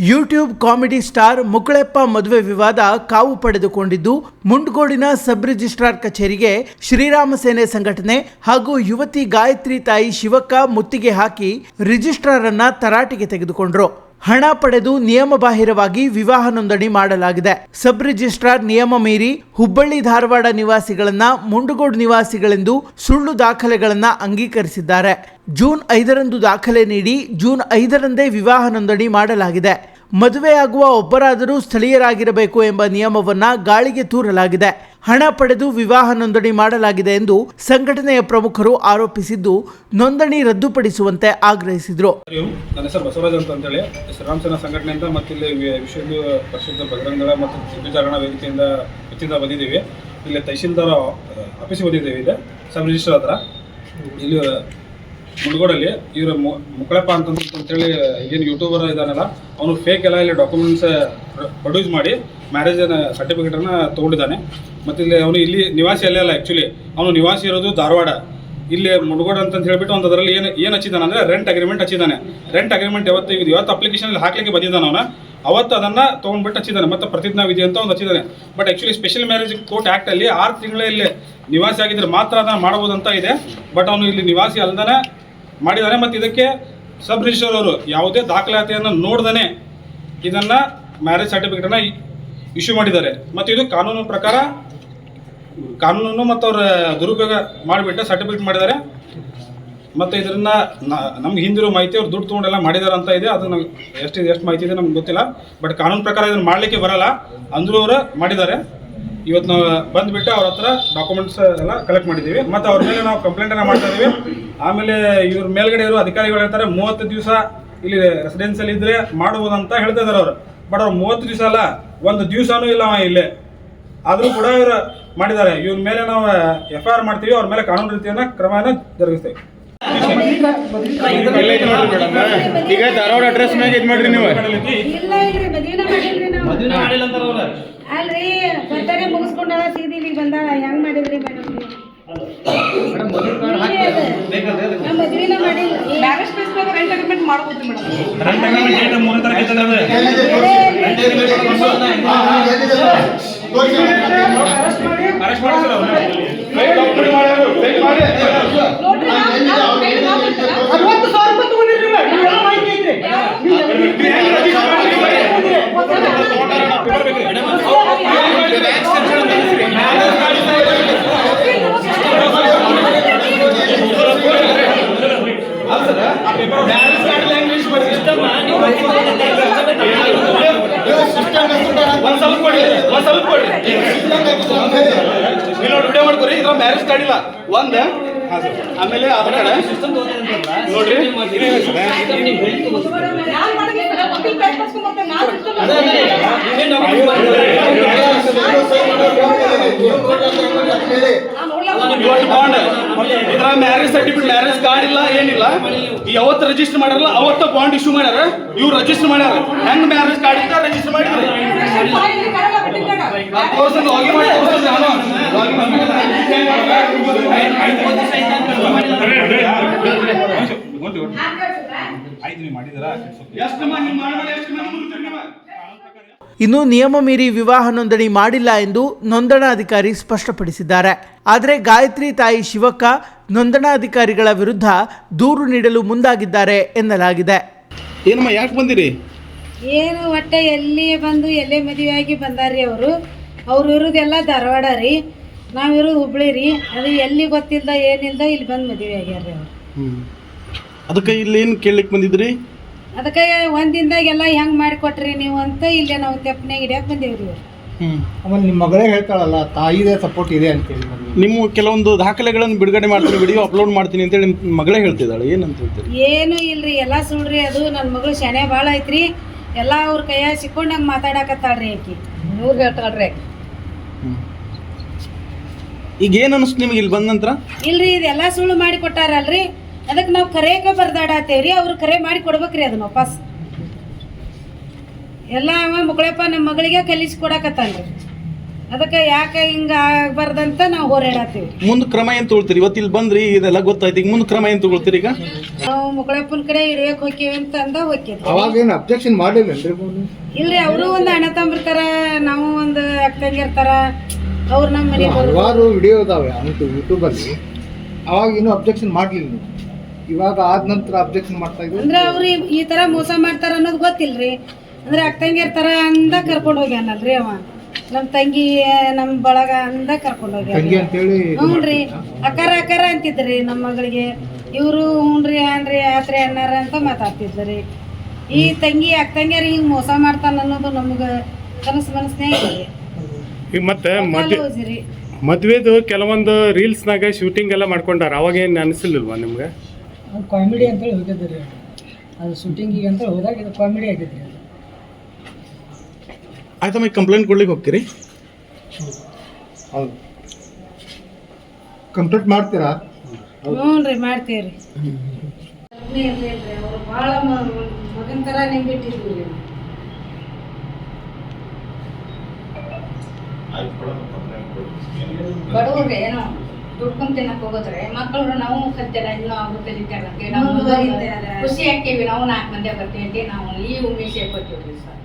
YouTube comedy star ಮುಕುಳೆಪ್ಪ ಮದುವೆ ವಿವಾದ ಕಾವು ಪಡೆದುಕೊಂಡಿದ್ದು ಮುಂಡಗೋಡಿನ ಸಬ್ ರಿಜಿಸ್ಟ್ರಾರ್ ಕಚೇರಿಗೆ ಶ್ರೀರಾಮ ಸೇನೆ ಸಂಘಟನೆ ಹಾಗೂ ಯುವತಿ ಗಾಯತ್ರಿ ತಾಯಿ ಶಿವಕ್ಕ ಮುತ್ತಿಗೆ ಹಾಕಿ ರಿಜಿಸ್ಟ್ರಾರ್ ಅನ್ನ ತರಾಟೆಗೆ ತೆಗೆದುಕೊಂಡರು. ಹಣ ಪಡೆದು ನಿಯಮಬಾಹಿರವಾಗಿ ವಿವಾಹ ನೋಂದಣಿ ಮಾಡಲಾಗಿದೆ. ಸಬ್ ರಿಜಿಸ್ಟ್ರಾರ್ ನಿಯಮ ಮೀರಿ ಹುಬ್ಬಳ್ಳಿ ಧಾರವಾಡ ನಿವಾಸಿಗಳನ್ನ ಮುಂಡಗೋಡು ನಿವಾಸಿಗಳೆಂದು ಸುಳ್ಳು ದಾಖಲೆಗಳನ್ನ ಅಂಗೀಕರಿಸಿದ್ದಾರೆ. ಜೂನ್ 5ರಂದು ದಾಖಲೆ ನೀಡಿ ಜೂನ್ 5ರಂದೇ ವಿವಾಹ ನೋಂದಣಿ ಮಾಡಲಾಗಿದೆ. ಮದುವೆಯಾಗುವ ಒಬ್ಬರಾದರೂ ಸ್ಥಳೀಯರಾಗಿರಬೇಕು ಎಂಬ ನಿಯಮವನ್ನ ಗಾಳಿಗೆ ತೂರಲಾಗಿದೆ. ಹಣ ಪಡೆದು ವಿವಾಹ ನೋಂದಣಿ ಮಾಡಲಾಗಿದೆ ಎಂದು ಸಂಘಟನೆಯ ಪ್ರಮುಖರು ಆರೋಪಿಸಿದ್ದು ನೋಂದಣಿ ರದ್ದುಪಡಿಸುವಂತೆ ಆಗ್ರಹಿಸಿದರು. ನನ್ನ ಹೆಸರು ಬಸವರಾಜ್ ಅಂತ ಹೇಳಿ ಶ್ರೀರಾಮ ಸೇನಾ ಸಂಘಟನೆಯಿಂದ ಮತ್ತು ಇಲ್ಲಿ ವಿಶ್ವ ಹಿಂದೂ ಪರಿಷತ್ ಬಜರಂಗ ಮತ್ತು ವಿಚಾರಣಾ ವೇದಿಕೆಯಿಂದ ಬಂದಿದ್ದೀವಿ. ಇಲ್ಲಿ ತಹಶೀಲ್ದಾರ್ ಆಫೀಸಿಗೆ ಬಂದಿದ್ದೇವೆ. ಇಲ್ಲಿ ಸಬ್ ರಿಜಿಸ್ಟರ್ ಹತ್ರ ಇಲ್ಲಿ ಮುಂಡಗೋಡಲ್ಲಿ ಇವರು ಮುಕುಳೆಪ್ಪ ಅಂತೇಳಿ ಏನು ಯೂಟ್ಯೂಬರ್ ಇದ್ದಾನಲ್ಲ ಅವನು ಫೇಕ್ ಎಲ್ಲ ಇಲ್ಲಿ ಡಾಕ್ಯುಮೆಂಟ್ಸ್ ಪ್ರೊಡ್ಯೂಸ್ ಮಾಡಿ ಮ್ಯಾರೇಜ್ ಸರ್ಟಿಫಿಕೇಟನ್ನು ತೊಗೊಂಡಿದ್ದಾನೆ. ಮತ್ತು ಇಲ್ಲಿ ಅವನು ಇಲ್ಲಿ ನಿವಾಸಿ ಅಲ್ಲೇ ಅಲ್ಲ, ಆ್ಯಕ್ಚುಲಿ ಅವನು ನಿವಾಸಿ ಇರೋದು ಧಾರವಾಡ. ಇಲ್ಲಿ ಮುಂಡಗೋಡು ಅಂತ ಹೇಳ್ಬಿಟ್ಟು ಒಂದು ಅದರಲ್ಲಿ ಏನು ಹಚ್ಚಿದ್ದಾನೆ ಅಂದರೆ ರೆಂಟ್ ಅಗ್ರಿಮೆಂಟ್ ಹಚ್ಚಿದ್ದಾನೆ. ರೆಂಟ್ ಅಗ್ರಿಮೆಂಟ್ ಇವತ್ತು ಅಪ್ಲಿಕೇಶನಲ್ಲಿ ಹಾಕ್ಲಿಕ್ಕೆ ಬಂದಿದ್ದಾನೆ ಅವನು. ಅವತ್ತು ಅದನ್ನು ತೊಗೊಂಡ್ಬಿಟ್ಟು ಹಚ್ಚಿದ್ದಾನೆ ಮತ್ತು ಪ್ರತಿಜ್ಞಾ ವಿಧಿ ಅಂತ ಒಂದು ಹಚ್ಚಿದ್ದಾನೆ. But actually special marriage court ಆ್ಯಕ್ಟಲ್ಲಿ 6 ತಿಂಗಳ ಇಲ್ಲಿ ನಿವಾಸಿ ಆಗಿದ್ರೆ ಮಾತ್ರ ಅದನ್ನು ಮಾಡ್ಬೋದು ಅಂತ ಇದೆ. ಬಟ್ ಅವನು ಇಲ್ಲಿ ನಿವಾಸಿ ಅಲ್ದೇ ಮಾಡಿದ್ದಾನೆ. ಮತ್ತು ಇದಕ್ಕೆ ಸಬ್ ರಿಜಿಸ್ಟರ್ ಅವರು ಯಾವುದೇ ದಾಖಲಾತಿಯನ್ನು ನೋಡ್ದೇ ಇದನ್ನು ಮ್ಯಾರೇಜ್ ಸರ್ಟಿಫಿಕೇಟನ್ನು ಇಶ್ಯೂ ಮಾಡಿದ್ದಾರೆ. ಮತ್ತು ಇದು ಕಾನೂನು ಪ್ರಕಾರ ಕಾನೂನು ಮತ್ತು ಅವರ ದುರುಪಯೋಗ ಮಾಡಿಬಿಟ್ಟು ಸರ್ಟಿಫಿಕೇಟ್ ಮಾಡಿದ್ದಾರೆ. ಮತ್ತು ಇದರಿಂದ ನಮ್ಗೆ ಹಿಂದಿರೋ ಮಾಹಿತಿ ಅವ್ರು ದುಡ್ಡು ತೊಗೊಂಡೆಲ್ಲ ಮಾಡಿದ್ದಾರೆ ಅಂತ ಇದೆ. ಅದು ನಮ್ಗೆ ಎಷ್ಟು ಮಾಹಿತಿ ಇದೆ ನಮ್ಗೆ ಗೊತ್ತಿಲ್ಲ. ಬಟ್ ಕಾನೂನು ಪ್ರಕಾರ ಇದನ್ನು ಮಾಡಲಿಕ್ಕೆ ಬರಲ್ಲ ಅಂದರೂ ಅವರು ಮಾಡಿದ್ದಾರೆ. ಇವತ್ತು ನಾವು ಬಂದುಬಿಟ್ಟು ಅವ್ರ ಹತ್ರ ಡಾಕ್ಯುಮೆಂಟ್ಸ್ ಎಲ್ಲ ಕಲೆಕ್ಟ್ ಮಾಡಿದ್ದೀವಿ ಮತ್ತು ಅವ್ರ ಮೇಲೆ ನಾವು ಕಂಪ್ಲೇಂಟನ್ನು ಮಾಡ್ತಾ ಇದ್ದೀವಿ. ಆಮೇಲೆ ಇವ್ರ ಮೇಲ್ಗಡೆ ಇರೋ ಅಧಿಕಾರಿಗಳು ಹೇಳ್ತಾರೆ 30 ದಿವಸ ಇಲ್ಲಿ ರೆಸಿಡೆನ್ಸಿಯಲ್ಲಿ ಇದ್ದರೆ ಮಾಡ್ಬೋದು ಅಂತ ಹೇಳ್ತಾ ಇದ್ದಾರೆ ಅವರು. ಬಟ್ ಅವ್ರು 30 ದಿವಸ ಅಲ್ಲ, ಒಂದು ದಿವಸನೂ ಇಲ್ಲ ಇಲ್ಲೇ. ಆದರೂ ಕೂಡ ಇವರು ಮಾಡಿದ್ದಾರೆ. ಇವ್ರ ಮೇಲೆ ನಾವು FIR ಮಾಡ್ತೀವಿ. ಅವ್ರ ಮೇಲೆ ಕಾನೂನು ರೀತಿಯನ್ನು ಕ್ರಮವನ್ನು ಜರುಗಿಸ್ತೇವೆ. ಈಗ ಧಾರವಾಡ ಅಡ್ರೆಸ್ ಮ್ಯಾಗ ಇದು ಮಾಡ್ರಿ ನೀವು ಅಲ್ರಿ ಬರ್ತಾರೆ ಮುಗಿಸ್ಕೊಂಡಾಳ ಸೀದಿ ಇಲ್ಲಿಗೆ ಬಂದಾಳ. ಹೆಂಗ್ ಮಾಡಿದ್ರಿ ಮೇಡಮ್? ಮದ್ವಿನ ಮಾಡಿಲ್ಲ. ಮ್ಯಾರೇಜ್ ಪ್ಲೇಸ್ ದಾಗ ರೆಂಟ್ ಅಗ್ರಿಮೆಂಟ್ ಮಾಡ್ಬೋದು ಮೇಡಮ್. ರೆಂಟ್ ಅಗ್ರಿಮೆಂಟ್ ಡೇಟ್ 3 ತಾರೀಕು ಇರ್ತದೆ. ಅರೆಸ್ಟ್ ಮಾಡಿ ಸರ್ ಅವನ್ನ ಫೇಕ್ ಡಾಕ್ಯುಮೆಂಟ್ ಮಾಡ್ಯಾರು. ಫೇಕ್ ಮಾಡಿ ನೋಡ್ರಿ 60,000 ರೂಪಾಯಿ ತಗೊಂಡಿರಿ. ನೀವೆಲ್ಲ ಮಾಹಿತಿ ಐತ್ರಿ. ವಿಡಿಯೋ ಮಾಡ್ಕೊರಿ. ಇದ್ರ ಮ್ಯಾರೇಜ್ ಕಾರ್ಡ್ ಇಲ್ಲ ಒಂದು. ಆಮೇಲೆ ಆಧಾರ್ ಕಾರ್ಡ್ ನೋಡ್ರಿ. ಬಾಂಡ್ ಇದ್ರ ಮ್ಯಾರೇಜ್ ಸರ್ಟಿಫಿಕೇಟ್, ಮ್ಯಾರೇಜ್ ಕಾರ್ಡ್ ಇಲ್ಲ, ಏನಿಲ್ಲ. ಯಾವತ್ತು ರಿಜಿಸ್ಟರ್ ಮಾಡ್ಯಾರಲ್ಲ ಅವತ್ತ ಬಾಂಡ್ ಇಶ್ಯೂ ಮಾಡ್ಯಾರ. ಇವ್ರು ರಿಜಿಸ್ಟರ್ ಮಾಡ್ಯಾರ. ಹೆಂಗ್ ಮ್ಯಾರೇಜ್ ಕಾರ್ಡ್ ಇದ್ದ ರಿಜಿಸ್ಟರ್ ಮಾಡಿದ್ರು. ಇನ್ನು ನಿಯಮ ಮೀರಿ ವಿವಾಹ ನೋಂದಣಿ ಮಾಡಿಲ್ಲ ಎಂದು ನೋಂದಣಾಧಿಕಾರಿ ಸ್ಪಷ್ಟಪಡಿಸಿದ್ದಾರೆ. ಆದರೆ ಗಾಯತ್ರಿ ತಾಯಿ ಶಿವಕ್ಕ ನೋಂದಣಾಧಿಕಾರಿಗಳ ವಿರುದ್ಧ ದೂರು ನೀಡಲು ಮುಂದಾಗಿದ್ದಾರೆ ಎನ್ನಲಾಗಿದೆ. ಏನಮ್ಮ ಯಾಕೆ ಬಂದಿರಿ? ಏನು ಒಟ್ಟೆ ಎಲ್ಲಿ ಬಂದು ಎಲ್ಲೇ ಮದುವೆ ಆಗಿ ಬಂದಾರ್ರಿ. ಅವ್ರು ಇರೋದೆಲ್ಲ ಧಾರವಾಡ ರೀ, ನಾವಿರೋದು ಹುಬ್ಳಿ ರೀ. ಅದು ಎಲ್ಲಿ ಗೊತ್ತಿಲ್ದ ಏನಿಲ್ದ ಇಲ್ಲಿ ಬಂದು ಮದುವೆ ಆಗ್ಯಾರ್ರಿ ಅವ್ರು. ಅದಕ್ಕೆ ಇಲ್ಲಿ ಏನು ಕೇಳಲಿಕ್ಕೆ ಬಂದಿದ್ರಿ? ಅದಕ್ಕೆ ಒಂದಿಂದಾಗೆಲ್ಲ ಹೆಂಗೆ ಮಾಡಿಕೊಟ್ರಿ ನೀವು ಅಂತ ಇಲ್ಲೇ ನಾವು ತೆಪ್ಪನಾಗ ಹಿಡಿಯಕ್ಕೆ ಬಂದೇವ್ರಿ. ಆಮೇಲೆ ನಿಮ್ಮ ಮಗಳೇ ಹೇಳ್ತಾಳಲ್ಲ ತಾಯಿದೇ ಸಪೋರ್ಟ್ ಇದೆ ಅಂತೇಳಿ ನಿಮ್ಮ ಕೆಲವೊಂದು ದಾಖಲೆಗಳನ್ನು ಬಿಡುಗಡೆ ಮಾಡ್ತೀನಿ, ವಿಡಿಯೋ ಅಪ್ಲೋಡ್ ಮಾಡ್ತೀನಿ ಅಂತೇಳಿ ನಿಮ್ಮ ಮಗಳೇ ಹೇಳ್ತಿದ್ದಾಳೆ. ಏನಂತ ಹೇಳ್ತೀರಿ? ಏನು ಇಲ್ರಿ, ಎಲ್ಲ ಸುಳ್ರಿ. ಅದು ನನ್ನ ಮಗಳು ಶಾನೆ ಭಾಳ ಐತ್ರಿ. ಎಲ್ಲ ಅವ್ರ ಕೈಯಾಗ ಸಿಕ್ಕೊಂಡಂಗೆ ಮಾತಾಡಕತ್ತಾಳ್ರಿ ಆಕಿ. ಇವ್ರು ಹೇಳ್ತಾಳ್ರಿ ಆಕಿ. ಈಗ ಏನು ಅನಿಸ್ತು ನಿಮಗೆ ಇಲ್ಲಿ ಬಂದ ನಂತರ? ಇಲ್ರಿ, ಇದೆಲ್ಲ ಸುಳ್ಳು ಮಾಡಿ ಕೊಟ್ಟಾರಲ್ರಿ. ಅದಕ್ಕೆ ನಾವು ಕರೆಯಕ ಬರ್ದಾಡತ್ತೇವ್ರಿ. ಅವ್ರು ಕರೆ ಮಾಡಿ ಕೊಡ್ಬೇಕ್ರಿ ಅದನ್ನ ವಾಪಸ್. ಎಲ್ಲ ಮುಕುಳೆಪ್ಪ ನಮ್ಮ ಮಗಳಿಗೆ ಕಲಿಸಿ ಕೊಡಕತ್ತಾನ್ರಿ. ಅದಕ್ಕೆ ಯಾಕೆ ಹಿಂಗೆ ಆಗ್ಬಾರ್ದಂತ ನಾವು ಹೋರಾಡತ್ತೀವಿ. ಮುಂದೆ ಕ್ರಮ ಏನು ತಗೊಳ್ತೀರಿ? ಇವತ್ತು ಇಲ್ಲಿ ಬಂದ್ರಿ, ಇದೆಲ್ಲ ಗೊತ್ತಾಯ್ತು, ಈಗ ಮುಂದೆ ಕ್ರಮ ಏನು ತಗೊಳ್ತೀರಿ? ಈಗ ನಾವು ಮುಗಳಪ್ಪನ ಕಡೆ ಹಿಡಿಯಕ್ಕೆ ಹೋಗ್ತೀವಿ ಅಂತ ಹೋಗ್ತಿದ್ವಿ. ಅವಾಗ ಏನು ಅಬ್ಜೆಕ್ಷನ್ ಮಾಡಲಿಲ್ಲ ಇಲ್ರಿ, ಅವರು ಒಂದು ಅಣ್ಣ ತಮ್ಮ ನಾವು ಒಂದು ಅಕ್ಕಂಗಿರ್ತಾರ, ಅವ್ರು ನಮ್ಮ ಮನೆಗೆ ಹಲವಾರು ವಿಡಿಯೋ ಇದಾವೆ ಅಂತೂ ಯೂಟ್ಯೂಬಲ್ಲಿ. ಅವಾಗ ಏನೂ ಅಬ್ಜೆಕ್ಷನ್ ಮಾಡಲಿಲ್ಲ ನೀವು, ಇವಾಗ ಆದ ನಂತರ ಅಬ್ಜೆಕ್ಷನ್ ಮಾಡ್ತಾ ಇದ್ದೀವಿ ಅಂದ್ರೆ ಅವ್ರು ಈ ತರ ಮೋಸ ಮಾಡ್ತಾರ ಅನ್ನೋದು ಗೊತ್ತಿಲ್ರಿ. ಅಂದ್ರೆ ಅಕ್ಕಂಗಿರ್ತಾರ ಅಂದ ಕರ್ಕೊಂಡು ಹೋಗ್ಯಾನಲ್ರಿ ಅವ, ನಮ್ಮ ತಂಗಿ ನಮ್ಮ ಬಳಗ ಅಂದ ಕರ್ಕೊಂಡು ಹೋಗ್ಯಾನ. ತಂಗಿ ಅಂತೇಳಿ ಹ್ಞೂ ರೀ, ಅಕ್ಕಾರ ಅಂತಿದ್ರಿ ನಮ್ಮ ಮಗಳಿಗೆ. ಇವರು ಹ್ಞೂನ್ರಿ ಅನ್ರಿ ಆತ್ರಿ ಅಣ್ಣಾರ ಅಂತ ಮಾತಾಡ್ತಿದ್ರಿ. ಈ ತಂಗಿ ಅಕ್ಕಂಗ್ಯಾರ ಹಿಂಗೆ ಮೋಸ ಮಾಡ್ತಾನ ಅನ್ನೋದು ನಮ್ಗೆ ಮನಸ್ನೇ ಇದೆ. ಈಗ ಮತ್ತೆ ಮದ್ವೆದು ಕೆಲವೊಂದು ರೀಲ್ಸ್ನಾಗ ಶೂಟಿಂಗ್ ಎಲ್ಲ ಮಾಡ್ಕೊಂಡಾರ, ಅವಾಗ ಏನು ಅನಿಸಲಿಲ್ವಾ ನಿಮ್ಗೆ? ಅದು ಕಾಮಿಡಿ ಅಂತೇಳಿ ಹೋಗಿದ್ದೆ ರೀ, ಅದು ಶೂಟಿಂಗಿಗೆ ಅಂತ ಹೋದಾಗ ಇದು ಕಾಮಿಡಿ ಆಗಿದ್ರಿ. ಆಯ್ತಮ್ಮ, ಈಗ ಕಂಪ್ಲೇಂಟ್ ಕೊಡ್ಲಿಕ್ಕೆ ಹೋಗ್ತೀರಿ? ಹೌದು, ಕಂಪ್ಲೀಟ್ ಮಾಡ್ತೀರಾ? ಹ್ಞೂ ರೀ, ಮಾಡ್ತೀವಿ ರೀ. ಅವ್ರು ಭಾಳ ಮಗನ ಥರ ನೆಂಬಿಟ್ಟಿದ್ವಿ ರೀ. ಬಡವ್ರಿಗೆ ಏನೋ ದುಡ್ಕೊಂಡ್ ತಿನ್ನಕ್ ಹೋಗೋದ್ರೆ ಮಕ್ಕಳು ನಾವು ಕಲ್ತೆಲ್ಲ ಇನ್ನೂ ಅವ್ರು ಕಲಿತಾರೆ ನಾವು ಖುಷಿ ಆಗ್ತೀವಿ. ನಾವು 4 ಮಂದಿ ಬರ್ತೀವಿ ಅಂತ ನಾವು ಈ ಉಮೇಶ್ ಕೊಟ್ಟಿವ್ರಿ ಸರ್.